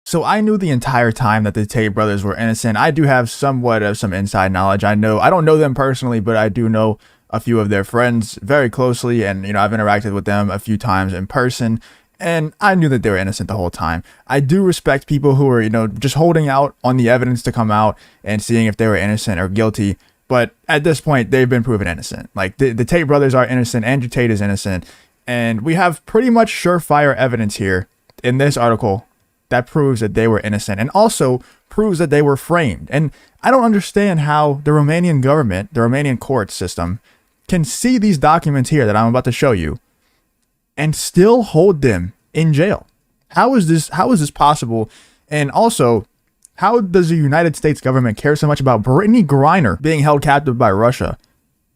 So I knew the entire time that the Tate brothers were innocent. I do have somewhat of some inside knowledge. I don't know them personally, but I do know a few of their friends very closely. And, I've interacted with them a few times in person. And I knew that they were innocent the whole time. I do respect people who are, just holding out on the evidence to come out and seeing if they were innocent or guilty. But at this point, they've been proven innocent. Like the Tate brothers are innocent. Andrew Tate is innocent. And we have pretty much surefire evidence here in this article that proves that they were innocent and also proves that they were framed. And I don't understand how the Romanian government, the Romanian court system, can see these documents here that I'm about to show you and still hold them in jail. How is this possible? And also, how does the United States government care so much about Brittany Griner being held captive by Russia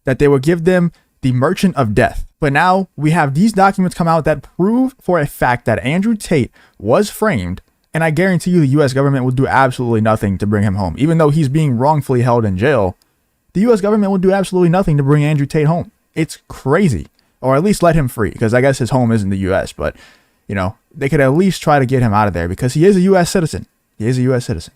that they will give them the Merchant of Death? But now we have these documents come out that prove for a fact that Andrew Tate was framed, and I guarantee you the US government will do absolutely nothing to bring him home. Even though he's being wrongfully held in jail, the US government will do absolutely nothing to bring Andrew Tate home. It's crazy. Or at least let him free, because I guess his home is in the US, but they could at least try to get him out of there because he is a US citizen. He is a US citizen.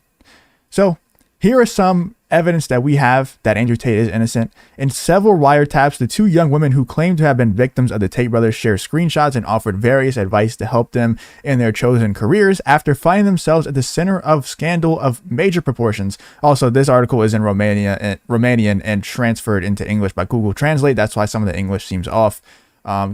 So here are some evidence that we have that Andrew Tate is innocent. In several wiretaps, the two young women who claim to have been victims of the Tate brothers shared screenshots and offered various advice to help them in their chosen careers after finding themselves at the center of scandal of major proportions. Also, this article is in Romanian and transferred into English by Google Translate. That's why some of the English seems off.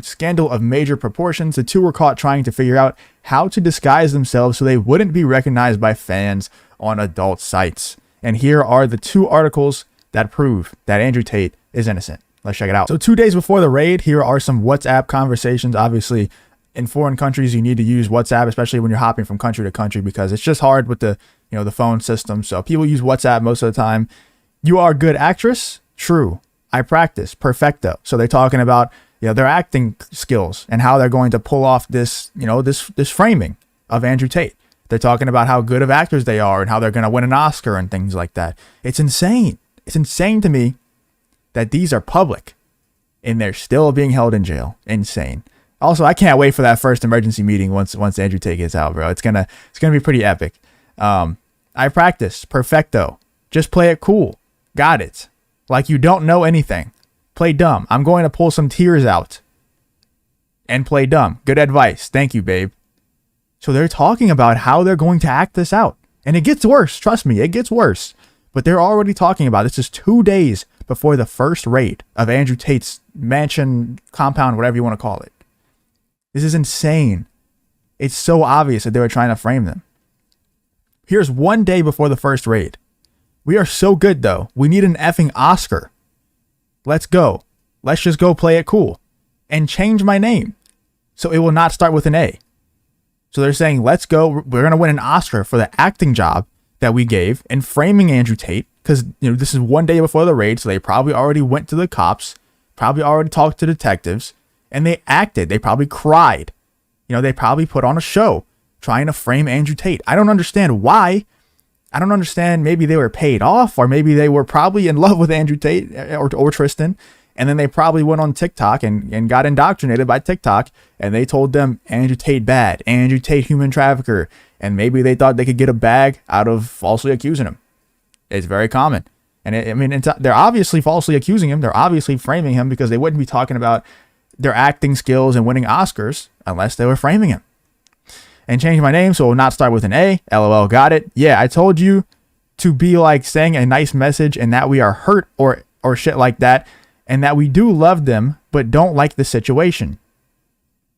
Scandal of major proportions. The two were caught trying to figure out how to disguise themselves so they wouldn't be recognized by fans on adult sites. And here are the two articles that prove that Andrew Tate is innocent. Let's check it out. So 2 days before the raid, here are some WhatsApp conversations. Obviously, in foreign countries, you need to use WhatsApp, especially when you're hopping from country to country, because it's just hard with the phone system. So people use WhatsApp most of the time. You are a good actress? True. I practice. Perfecto. So they're talking about their acting skills and how they're going to pull off this this framing of Andrew Tate. They're talking about how good of actors they are and how they're going to win an Oscar and things like that. It's insane. It's insane to me that these are public and they're still being held in jail. Insane. Also, I can't wait for that first emergency meeting once Andrew Tate gets out, bro. It's gonna be pretty epic. I practice. Perfecto. Just play it cool. Got it. Like you don't know anything. Play dumb. I'm going to pull some tears out and play dumb. Good advice. Thank you, babe. So they're talking about how they're going to act this out. And it gets worse. Trust me, it gets worse. But they're already talking about this is 2 days before the first raid of Andrew Tate's mansion, compound, whatever you want to call it. This is insane. It's so obvious that they were trying to frame them. Here's 1 day before the first raid. We are so good, though. We need an effing Oscar. Let's go. Let's just go play it cool. And change my name so it will not start with an A. So they're saying, let's go. We're going to win an Oscar for the acting job that we gave in framing Andrew Tate. Because, this is 1 day before the raid. So they probably already went to the cops, probably already talked to detectives, and they acted. They probably cried. They probably put on a show trying to frame Andrew Tate. I don't understand why. I don't understand. Maybe they were paid off, or maybe they were probably in love with Andrew Tate or Tristan. And then they probably went on TikTok and got indoctrinated by TikTok. And they told them Andrew Tate bad, Andrew Tate human trafficker. And maybe they thought they could get a bag out of falsely accusing him. It's very common. And they're obviously falsely accusing him. They're obviously framing him because they wouldn't be talking about their acting skills and winning Oscars unless they were framing him. And change my name so it will not start with an A. LOL, got it. Yeah, I told you to be like saying a nice message and that we are hurt or shit like that. And that we do love them, but don't like the situation.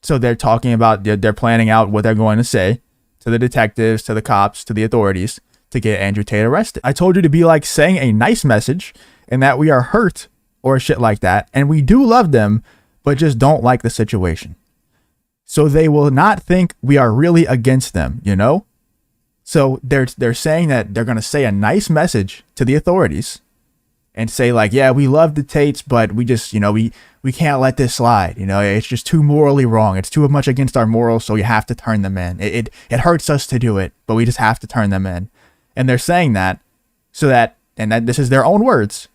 So they're talking about, they're planning out what they're going to say to the detectives, to the cops, to the authorities to get Andrew Tate arrested. I told you to be like saying a nice message and that we are hurt or shit like that. And we do love them, but just don't like the situation. So they will not think we are really against them, So they're saying that they're going to say a nice message to the authorities. And say like, yeah, we love the Tates, but we just, we can't let this slide. It's just too morally wrong. It's too much against our morals. So we have to turn them in. It hurts us to do it, but we just have to turn them in. And they're saying that so that this is their own words,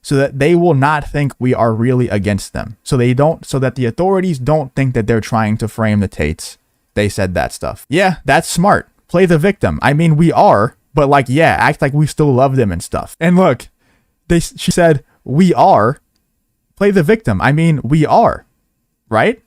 so that they will not think we are really against them. So that the authorities don't think that they're trying to frame the Tates. They said that stuff. Yeah, that's smart. play the victim. I mean, we are, but like, yeah, act like we still love them and stuff. And look, she said, we are, play the victim. I mean, we are, right?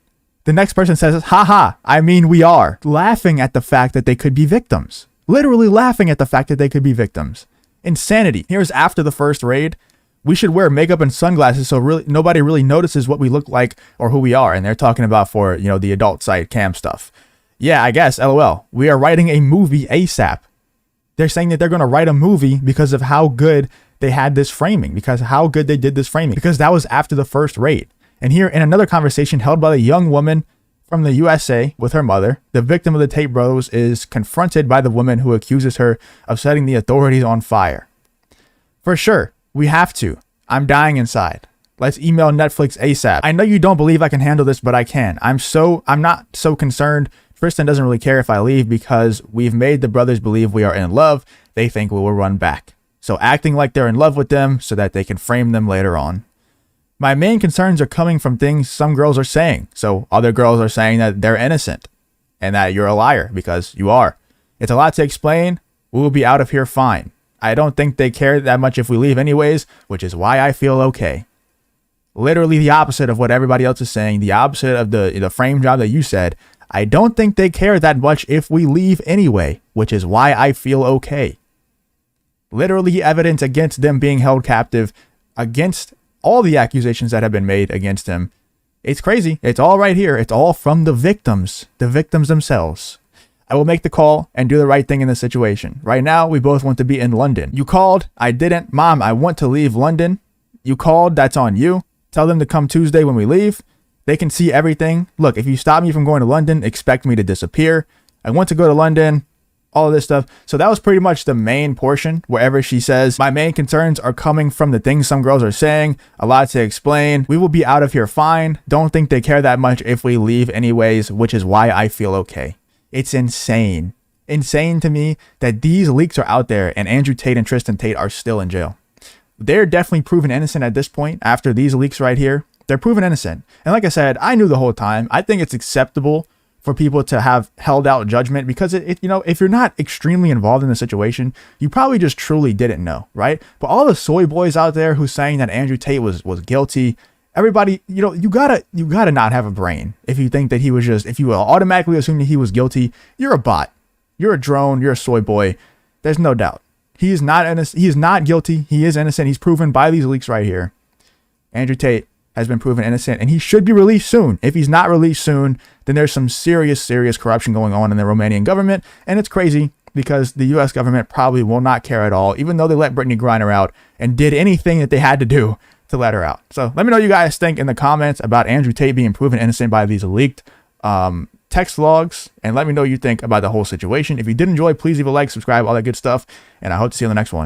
The next person says, haha, I mean, we are, laughing at the fact that they could be victims. Literally laughing at the fact that they could be victims. Insanity. Here's after the first raid. We should wear makeup and sunglasses so really nobody really notices what we look like or who we are. And they're talking about for, you know, the adult site cam stuff. Yeah, I guess, LOL. We are writing a movie ASAP. They're saying that they're going to write a movie because of how good they had this framing, because how good they did this framing, because that was after the first raid. And here in another conversation held by the young woman from the USA with her mother, the victim of the Tate bros is confronted by the woman who accuses her of setting the authorities on fire. For sure, we have to. I'm dying inside. Let's email Netflix ASAP. I know you don't believe I can handle this, but I can. I'm not so concerned. Tristan doesn't really care if I leave because we've made the brothers believe we are in love. They think we will run back. So acting like they're in love with them so that they can frame them later on. My main concerns are coming from things some girls are saying. So other girls are saying that they're innocent and that you're a liar because you are. It's a lot to explain. We will be out of here fine. I don't think they care that much if we leave anyways, which is why I feel okay. Literally the opposite of what everybody else is saying. The opposite of the frame job that you said. I don't think they care that much if we leave anyway, which is why I feel okay. Literally evidence against them being held captive, against all the accusations that have been made against him. It's crazy. It's all right here. It's all from the victims themselves. I will make the call and do the right thing in this situation. Right now, we both want to be in London. You called. I didn't. Mom, I want to leave London. You called. That's on you. Tell them to come Tuesday when we leave. They can see everything. Look, if you stop me from going to London, expect me to disappear. I want to go to London. All of this stuff. So that was pretty much the main portion, wherever she says, my main concerns are coming from the things some girls are saying. A lot to explain. We will be out of here fine. Don't think they care that much if we leave anyways, which is why I feel okay. It's insane. Insane to me that these leaks are out there and Andrew Tate and Tristan Tate are still in jail. They're definitely proven innocent at this point after these leaks right here. They're proven innocent. And like I said, I knew the whole time. I think it's acceptable for people to have held out judgment because you know, if you're not extremely involved in the situation, you probably just truly didn't know, right? But all the soy boys out there who's saying that Andrew Tate was guilty, everybody, you know, you gotta not have a brain if you think that he was just, if you automatically assume that he was guilty, you're a bot, you're a drone, you're a soy boy. There's no doubt. He is not innocent. He is not guilty. He is innocent. He's proven by these leaks right here. Andrew Tate has been proven innocent and he should be released soon. If he's not released soon, then there's some serious corruption going on in the Romanian government. And it's crazy because the US government probably will not care at all, even though they let Brittany Griner out and did anything that they had to do to let her out. So let me know what you guys think in the comments about Andrew Tate being proven innocent by these leaked text logs. And let me know what you think about the whole situation. If you did enjoy, please leave a like, subscribe, all that good stuff. And I hope to see you in the next one.